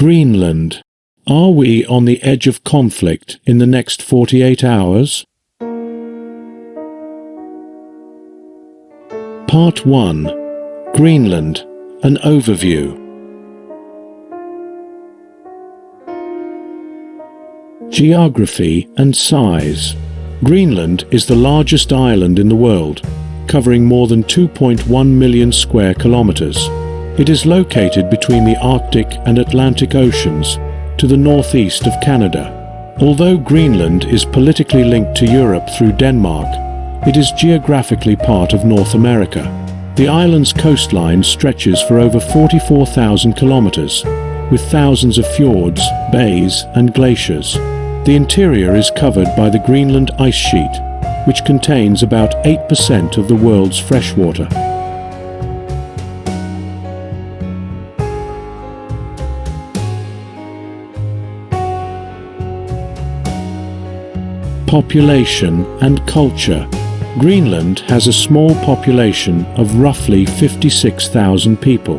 Greenland. Are we on the edge of conflict in the next 48 hours? Part 1. Greenland. An overview. Geography and size. Greenland is the largest island in the world, covering more than 2.1 million square kilometers. It is located between the Arctic and Atlantic Oceans, to the northeast of Canada. Although Greenland is politically linked to Europe through Denmark, it is geographically part of North America. The island's coastline stretches for over 44,000 kilometers, with thousands of fjords, bays, and glaciers. The interior is covered by the Greenland ice sheet, which contains about 8% of the world's freshwater. Population and culture. Greenland has a small population of roughly 56,000 people.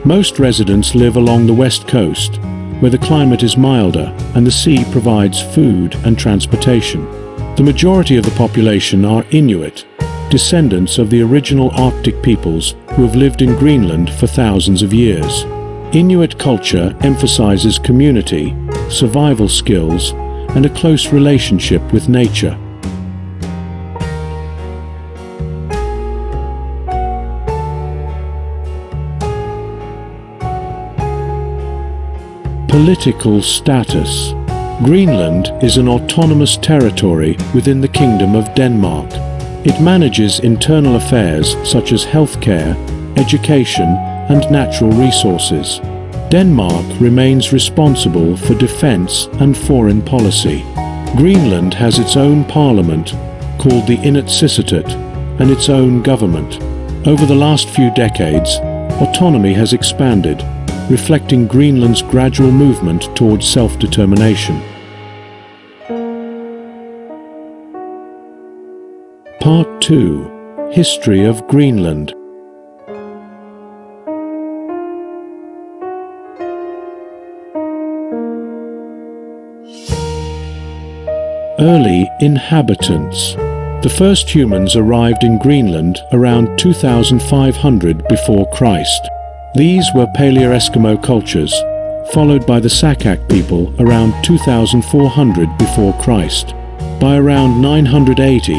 Most residents live along the west coast, where the climate is milder and the sea provides food and transportation. The majority of the population are Inuit, descendants of the original Arctic peoples who have lived in Greenland for thousands of years. Inuit culture emphasizes community, survival skills, and a close relationship with nature. Political status. Greenland is an autonomous territory within the Kingdom of Denmark. It manages internal affairs such as healthcare, education, and natural resources. Denmark remains responsible for defense and foreign policy. Greenland has its own parliament, called the Inatsisartut, and its own government. Over the last few decades, autonomy has expanded, reflecting Greenland's gradual movement towards self-determination. Part 2. History of Greenland. Early inhabitants. The first humans arrived in Greenland around 2500 before Christ. These were Paleo-Eskimo cultures, followed by the Sakak people around 2400 before Christ. By around 980,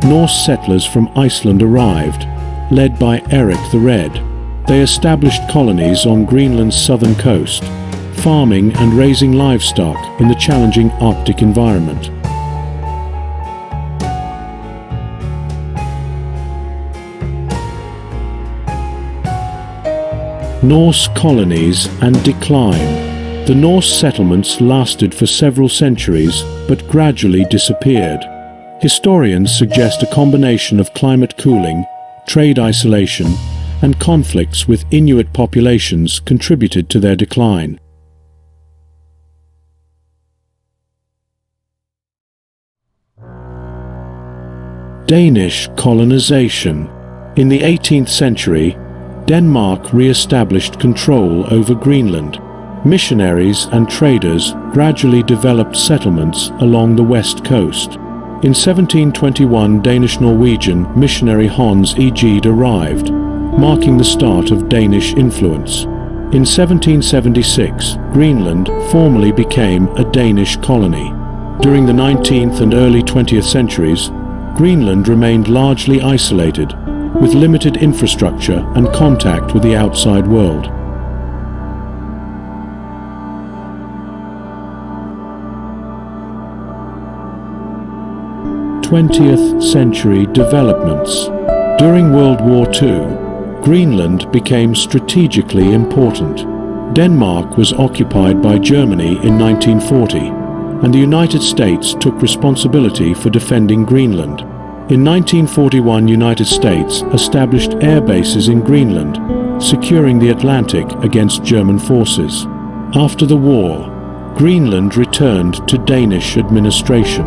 Norse settlers from Iceland arrived, led by Eric the Red. They established colonies on Greenland's southern coast, farming and raising livestock in the challenging Arctic environment. Norse colonies and decline. The Norse settlements lasted for several centuries, but gradually disappeared. Historians suggest a combination of climate cooling, trade isolation, and conflicts with Inuit populations contributed to their decline. Danish colonization. In the 18th century, Denmark re-established control over Greenland. Missionaries and traders gradually developed settlements along the west coast. In 1721, Danish-Norwegian missionary Hans Egede arrived, marking the start of Danish influence. In 1776, Greenland formally became a Danish colony. During the 19th and early 20th centuries, Greenland remained largely isolated, with limited infrastructure and contact with the outside world. Twentieth century developments. During World War II, Greenland became strategically important. Denmark was occupied by Germany in 1940, and the United States took responsibility for defending Greenland. In 1941, United States established air bases in Greenland, securing the Atlantic against German forces. After the war, Greenland returned to Danish administration.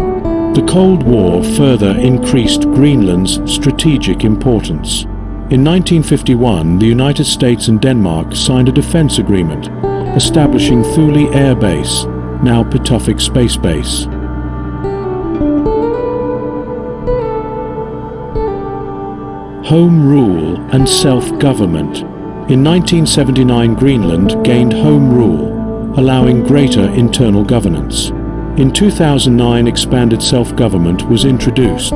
The Cold War further increased Greenland's strategic importance. In 1951, the United States and Denmark signed a defense agreement, establishing Thule Air Base, now Pituffik Space Base. Home rule and self-government. In 1979, Greenland gained home rule, allowing greater internal governance. In 2009, expanded self-government was introduced,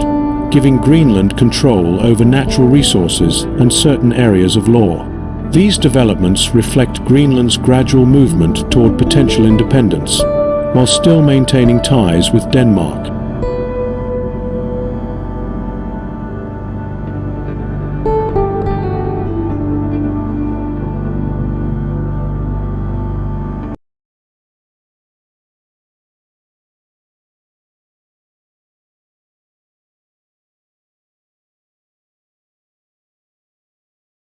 giving Greenland control over natural resources and certain areas of law. These developments reflect Greenland's gradual movement toward potential independence, while still maintaining ties with Denmark.